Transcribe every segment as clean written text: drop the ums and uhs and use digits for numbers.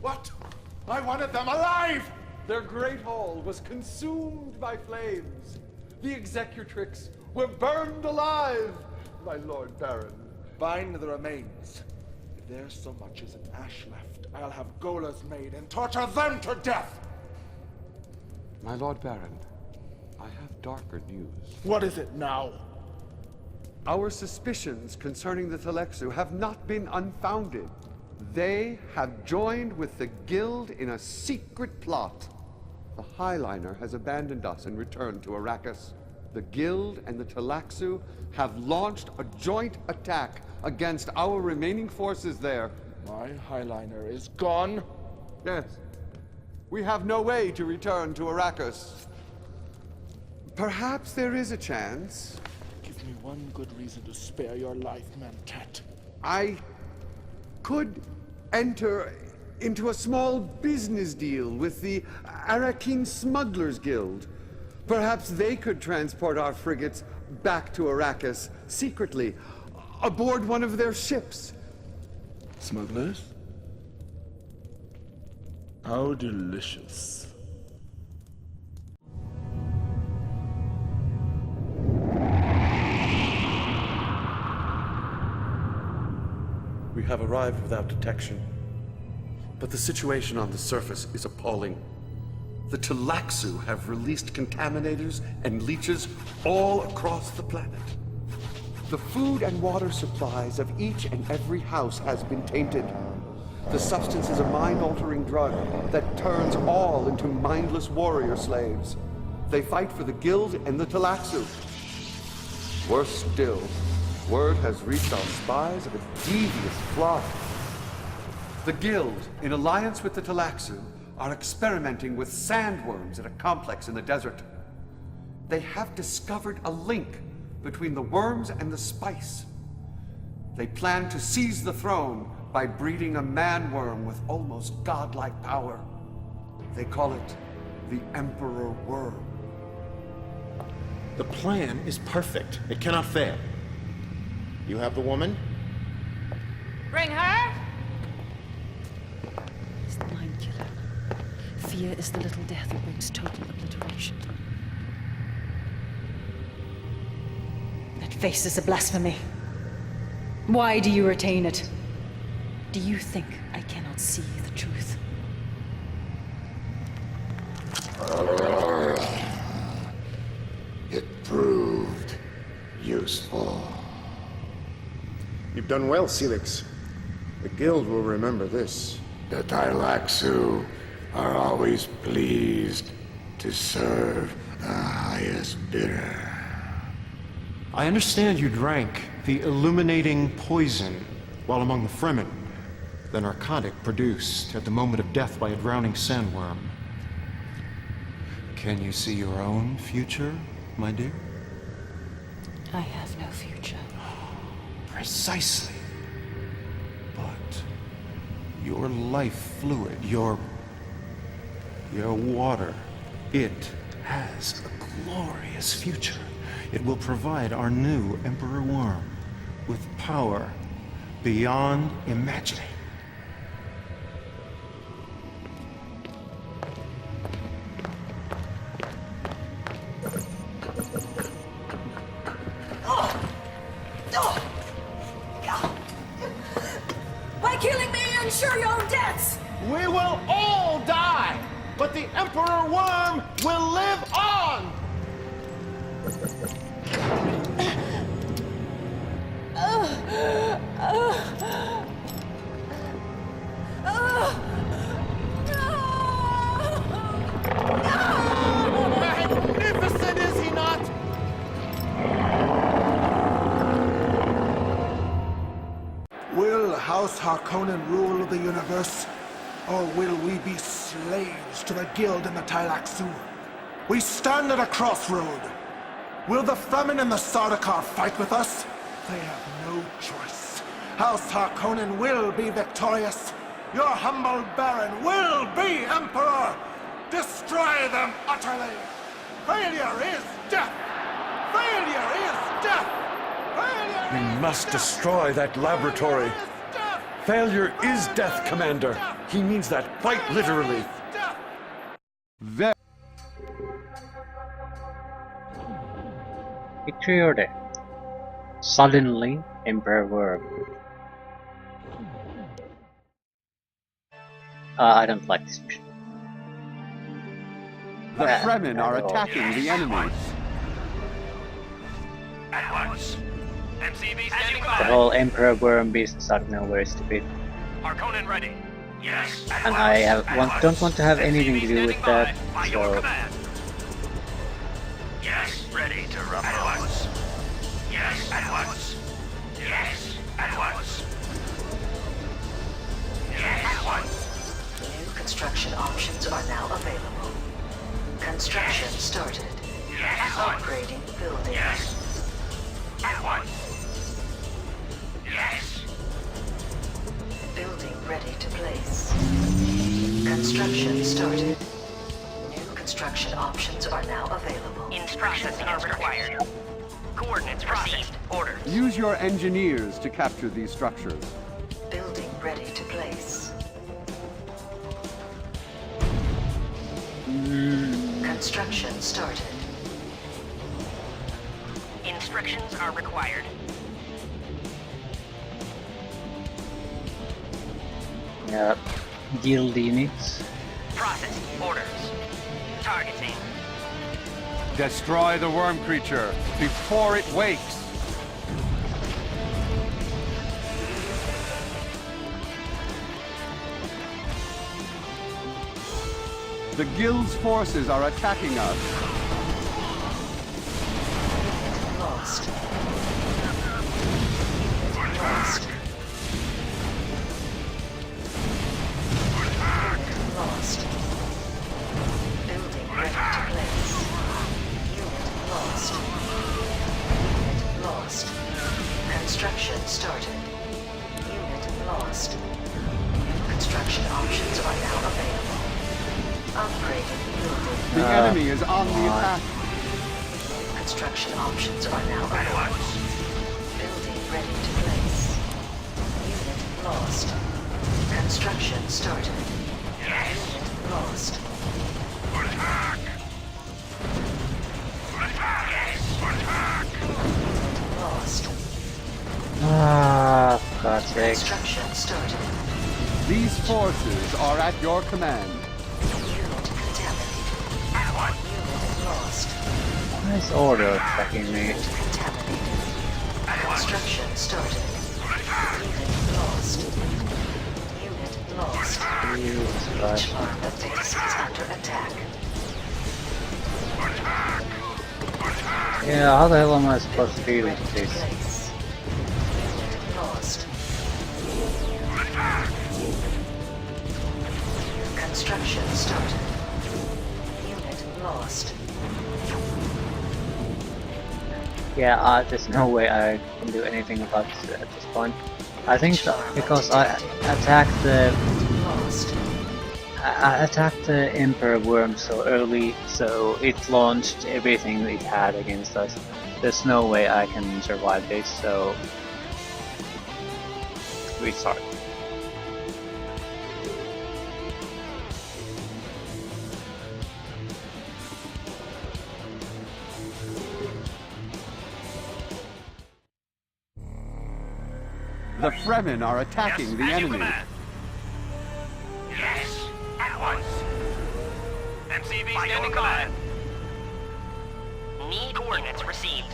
What? I wanted them alive! Their great hall was consumed by flames. The executrix were burned alive. My Lord Baron, bind the remains. If there's so much as an ash left, I'll have golas made and torture them to death! My Lord Baron, I have darker news. What is it now? Our suspicions concerning the Thalexu have not been unfounded. They have joined with the Guild in a secret plot. The Highliner has abandoned us and returned to Arrakis. The Guild and the Thalexu have launched a joint attack against our remaining forces there. My Highliner is gone? Yes. We have no way to return to Arrakis. Perhaps there is a chance. Give me one good reason to spare your life, Mantat. I could enter into a small business deal with the Arakin Smugglers Guild. Perhaps they could transport our frigates back to Arrakis secretly, aboard one of their ships. Smugglers? How delicious. We have arrived without detection. But the situation on the surface is appalling. The Thalexu have released contaminators and leeches all across the planet. The food and water supplies of each and every house has been tainted. The substance is a mind-altering drug that turns all into mindless warrior slaves. They fight for the Guild and the Thalexu. Worse still, word has reached our spies of a devious plot. The Guild, in alliance with the Thalexu, are experimenting with sandworms at a complex in the desert. They have discovered a link between the worms and the spice. They plan to seize the throne by breeding a man-worm with almost godlike power. They call it the Emperor Worm. The plan is perfect. It cannot fail. You have the woman? Bring her! It's the mind killer. Fear is the little death that brings total obliteration. That face is a blasphemy. Why do you retain it? Do you think I cannot see the truth? It proved useful. You've done well, Celix. The Guild will remember this. The Thalexu are always pleased to serve the highest bidder. I understand you drank the illuminating poison while among the Fremen, the narcotic produced at the moment of death by a drowning sandworm. Can you see your own future, my dear? I have no future. Precisely. But your life fluid, your water, it has a glorious future. It will provide our new Emperor Worm with power beyond imagining. By killing me, you ensure your own deaths! We will all die, but the Emperor Worm will live on! Magnificent, is he not? Will House Harkonnen rule the universe? Or will we be slaves to the Guild and the Thalexu? We stand at a crossroad. Will the Fremen and the Sardaukar fight with us? They have no choice. House Harkonnen will be victorious. Your humble Baron will be Emperor. Destroy them utterly. Failure is death. Failure is death. Failure We is must death. destroy that laboratory. Failure is death. Failure is death, Commander. He means that quite literally. Victory or death? Suddenly, Emperor Worm. I don't like this mission. The Fremen are attacking the enemy. At once. MCB standing The by. whole Emperor Worm business out of nowhere is stupid. Harkonnen ready. Yes. At And once. I At don't want to have anything to do with that, by your so... command. Yes. Ready to rumble. At once. Yes. At once. Yes. At once. Yes. At once. New construction options are now available. Construction started. Yes. Upgrading building. Yes. At once. Yes. Building ready to place. Construction started. New construction options are now available. Instructions are required. Coordinates received. Orders. Use your engineers to capture these structures. Building ready to place. Construction started. Instructions are required. Yeah, guild units. Processing orders. Targeting. Destroy the worm creature before it wakes. The guild's forces are attacking us. Lost. Lost. Lost. Building ready to place. Unit lost. Unit lost. Construction started. Unit lost. New construction options are now available. Upgrading building. The enemy is on the attack. Construction options are now available. Building ready to place. Unit lost. Construction started. Unit lost. Attack! Attack! Yes! Attack! Unit lost. Ah, for God's sake. Construction started. These forces are at your command. Unit contaminated. Unit lost. Nice order attacking me. Unit contaminated. Construction started. Unit lost. Unit lost. Jesus Each Christ. arm of base is under attack. Yeah, how the hell am I supposed to deal Ready with to this? place. Unit lost. Construction started. Unit lost. Yeah, there's no way I can do anything about this at this point. I think because I attacked the Lost. I attacked the Emperor Worm so early, so it launched everything it had against us. There's no way I can survive this, so restart. The Fremen are attacking the Yes, as you enemy. command. Yes, at once. MCB standing by. Need coordinates received.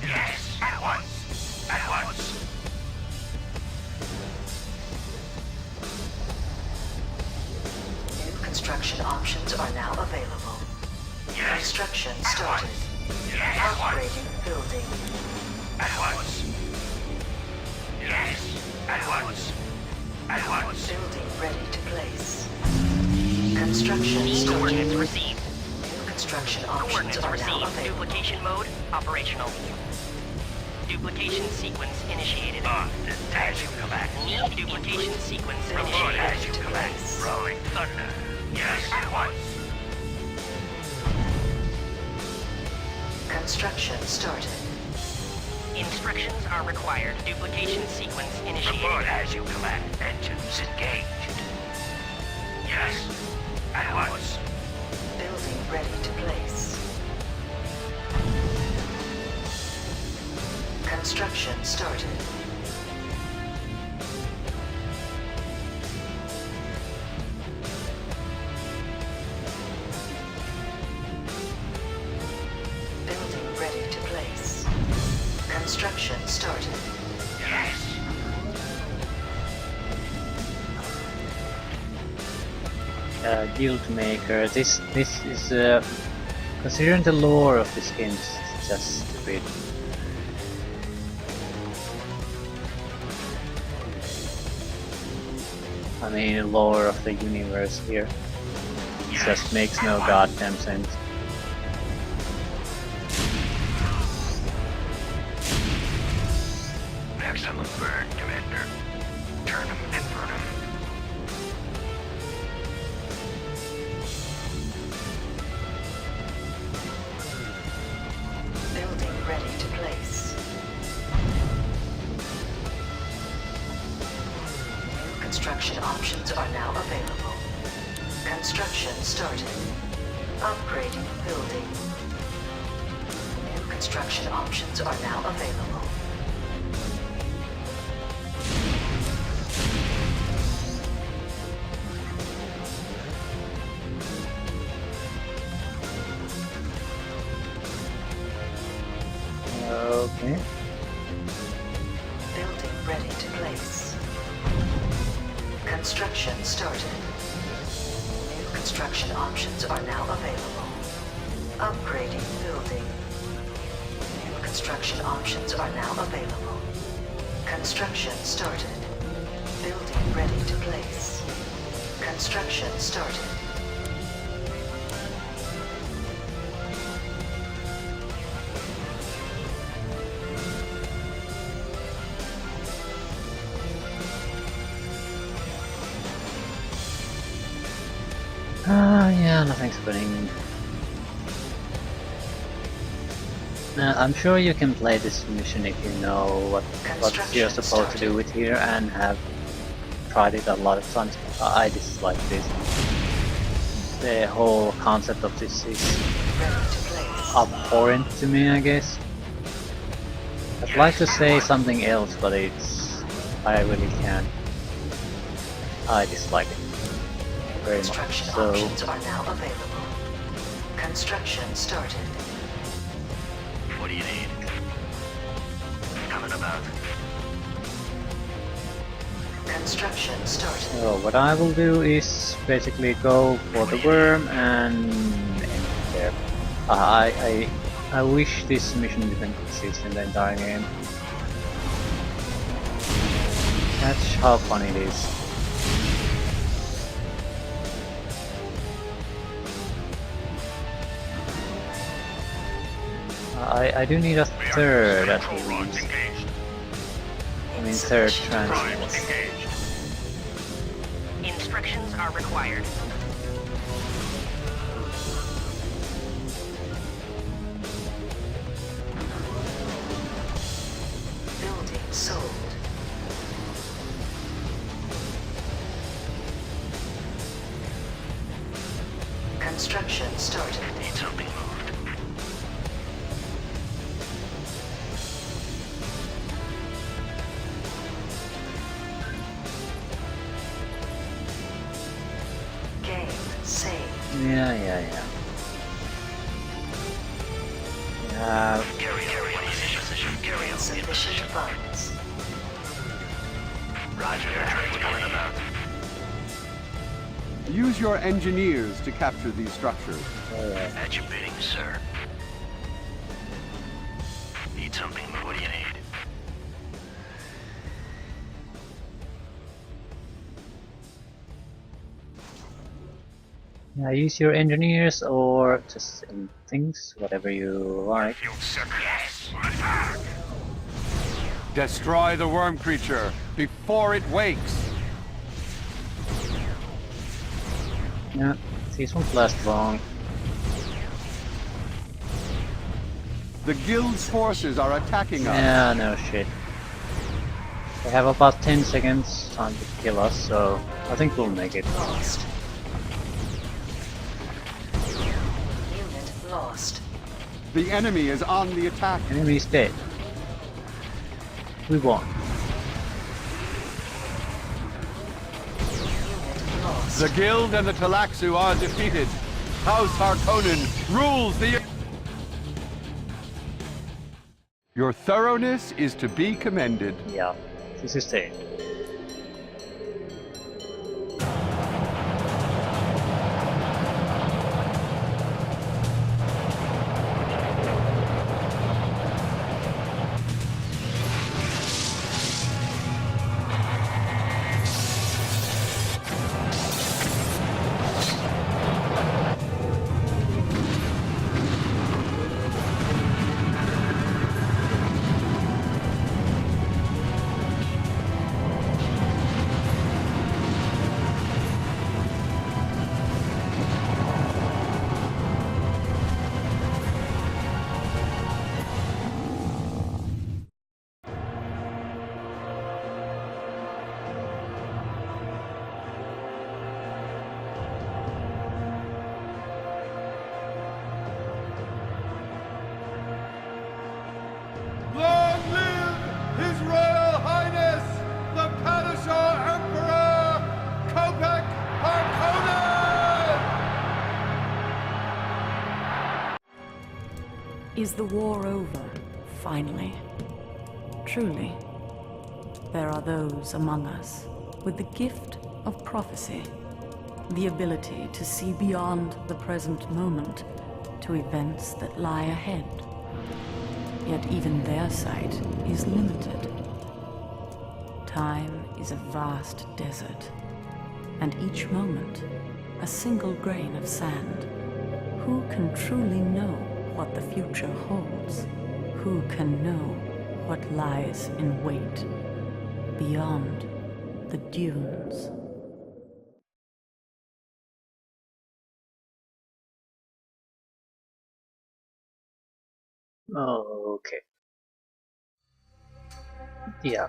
Yes, at once. At once. New construction options are now available. Yes. Construction At started. once. Yes, at once. Upgrading building. At once. Yes, at once. At once. Building ready to place. Construction Need started. coordinates received. New construction options Coordinates are now received. available. Duplication mode operational. Duplication sequence initiated. As you command. Need duplication sequence initiated. As you command. Rolling thunder. Yes, at once. Construction started. In Instructions are required. Duplication sequence initiated. Report as you command. Engines engaged. Yes. At once. Building ready to place. Construction started. Building ready to place. Construction started. Yes. Guild Maker. This is considering the lore of this game is just stupid. I mean, lore of the universe here. It just makes no goddamn sense. Excellent burn, Commander. Turn him and burn him. Building ready to place. New construction options are now available. Construction started. Upgrading building. New construction options are now available. Okay. Building ready to place. Construction started. New construction options are now available. Upgrading building. New construction options are now available. Construction started. Building ready to place. Construction started. Yeah, nothing's happening. I'm sure you can play this mission if you know what you're supposed to do with here and have tried it a lot of times. I dislike this. The whole concept of this is abhorrent to me, I guess. I'd like to say something else, but I really can't. I dislike it very much. Construction So options are now available. Construction started. What do you need? Coming about. Construction started. So what I will do is basically go for the worm and end it there. I wish this mission didn't exist in the entire game. That's how fun it is. I do need a third at least. I mean third transport. Instructions are required. Building sold. Construction started. Need something moved. Game saved. Yeah. Carry on in position. Carry on in Sufficient position. funds. Roger. What's coming about? Use your engineers to capture these structures. At your bidding, sir. Need something? What do you need? Yeah, use your engineers or just things, whatever you like. You yes. Attack! Destroy the worm creature before it wakes. Yeah, these won't last long. The guild's forces are attacking us. Yeah, no shit. They have about 10 seconds time to kill us, so I think we'll make it. Lost. Unit lost. The enemy is on the attack. Enemy is dead. We won. Unit lost. The guild and the Talaxu are defeated. House Harkonnen rules the... Your thoroughness is to be commended. Yeah, this is it. Long live His Royal Highness, the Padishah Emperor, Kopek Harkonnen! Is the war over, finally? Truly, there are those among us with the gift of prophecy, the ability to see beyond the present moment to events that lie ahead. Yet even their sight is limited. Time is a vast desert, and each moment a single grain of sand. Who can truly know what the future holds? Who can know what lies in wait beyond the dunes? Oh, okay. Yeah.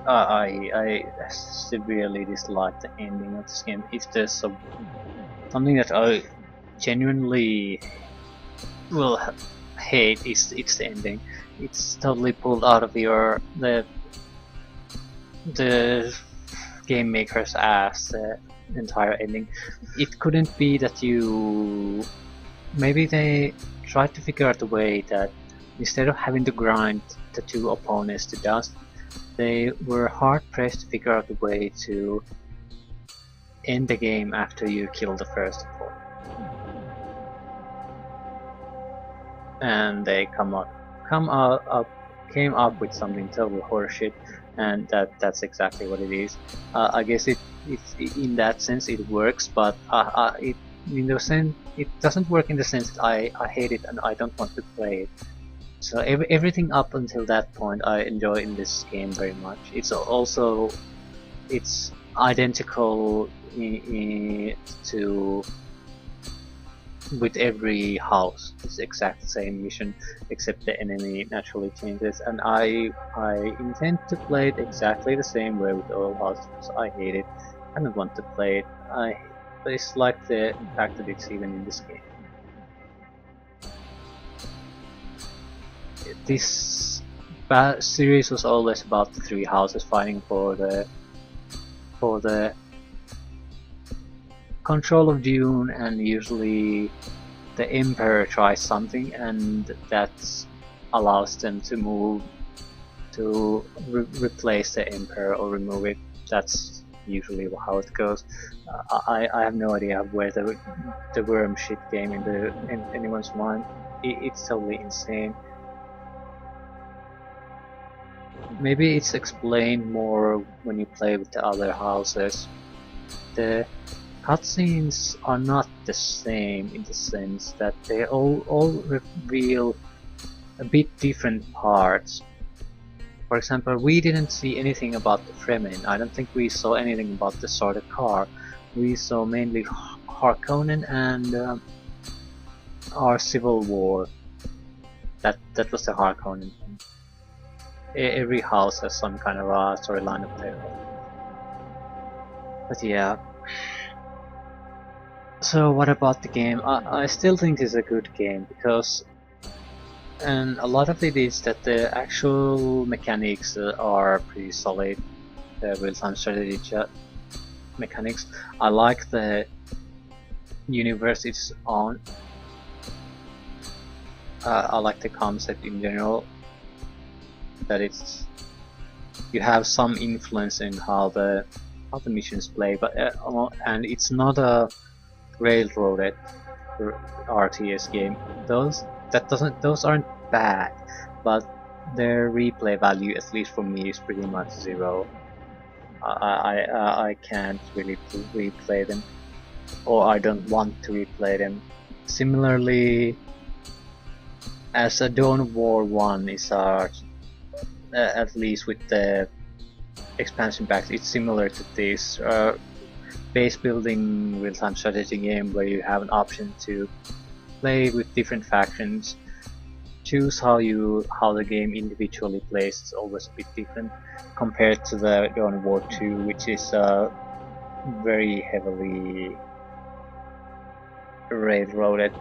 I severely dislike the ending of this game. If there's something that I genuinely will hate, it's the ending. It's totally pulled out of the game maker's ass. The entire ending. It couldn't be that you. Maybe they tried to figure out a way that instead of having to grind the two opponents to dust, they were hard pressed to figure out a way to end the game after you kill the first opponent. And they came up with something totally horseshit, and that's exactly what it is. I guess it's in that sense it works, but it doesn't work in the sense that I hate it and I don't want to play it. So everything up until that point I enjoy in this game very much. It's identical to with every house. It's the exact same mission, except the enemy naturally changes. And I intend to play it exactly the same way with all houses. I hate it. I don't want to play it. I dislike the fact that it's even in this game. This series was always about the three houses fighting for the control of Dune, and usually the Emperor tries something and that allows them to move to replace the Emperor or remove it. That's usually how it goes. I have no idea where the worm shit game in anyone's mind. It's totally insane. Maybe it's explained more when you play with the other houses. The cutscenes are not the same in the sense that they all reveal a bit different parts. For example, we didn't see anything about the Fremen. I don't think we saw anything about the Sardaukar. We saw mainly Harkonnen and our civil war. That was the Harkonnen thing. Every house has some kind of a storyline of their own. But yeah. So what about the game? I still think it's a good game because, and a lot of it is that the actual mechanics are pretty solid. The real-time strategy mechanics. I like the universe it's on. I like the concept in general. That you have some influence in how the missions play, but and it's not a railroaded RTS game. Those aren't bad, but their replay value, at least for me, is pretty much zero. I can't really replay them, or I don't want to replay them. Similarly, as a Dawn War 1 is at least with the expansion packs, it's similar to this base building real-time strategy game where you have an option to play with different factions, choose how the game individually plays. It's always a bit different compared to the Dawn War 2, which is very heavily railroaded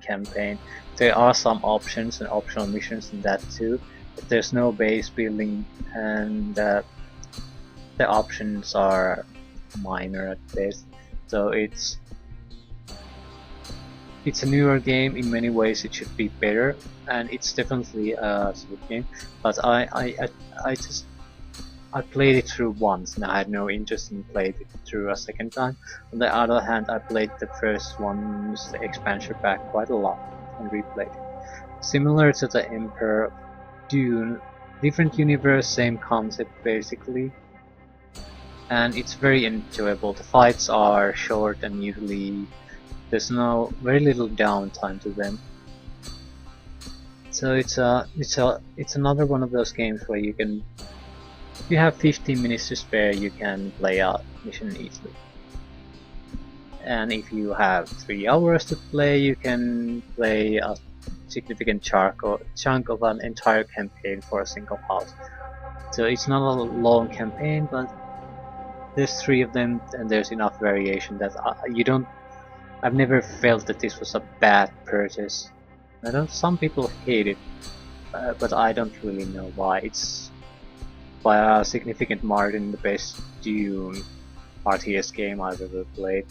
campaign. There are some options and optional missions in that too, but there's no base building, and the options are minor at best. So it's a newer game. In many ways it should be better, and it's definitely a good game, but I played it through once and I had no interest in playing it through a second time. On the other hand, I played the first one's expansion pack quite a lot and replayed it. Similar to the Emperor Dune, different universe, same concept basically, and it's very enjoyable. The fights are short and usually there's very little downtime to them. So it's another one of those games where if you have 15 minutes to spare, you can play a mission easily. And if you have 3 hours to play, you can play a significant chunk of an entire campaign for a single house. So it's not a long campaign, but there's 3 of them, and there's enough variation that I've never felt that this was a bad purchase. Some people hate it, but I don't really know why. It's by a significant margin the best Dune RTS game I've ever played.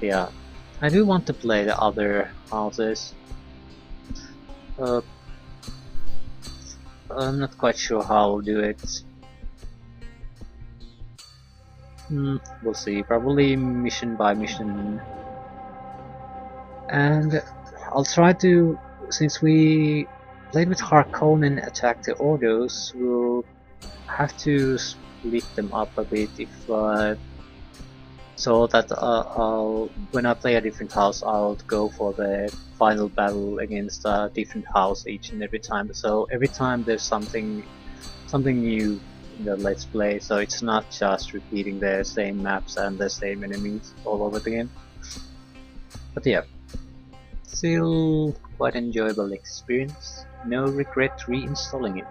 Yeah, I do want to play the other houses. I'm not quite sure how I'll do it. We'll see, probably mission by mission. And I'll try to, since we played with Harkonnen Attack the Ordos, we'll have to split them up a bit so that when I play a different house, I'll go for the final battle against a different house each and every time. So every time there's something new in the Let's Play, so it's not just repeating the same maps and the same enemies all over again. But yeah, still quite enjoyable experience. No regret reinstalling it.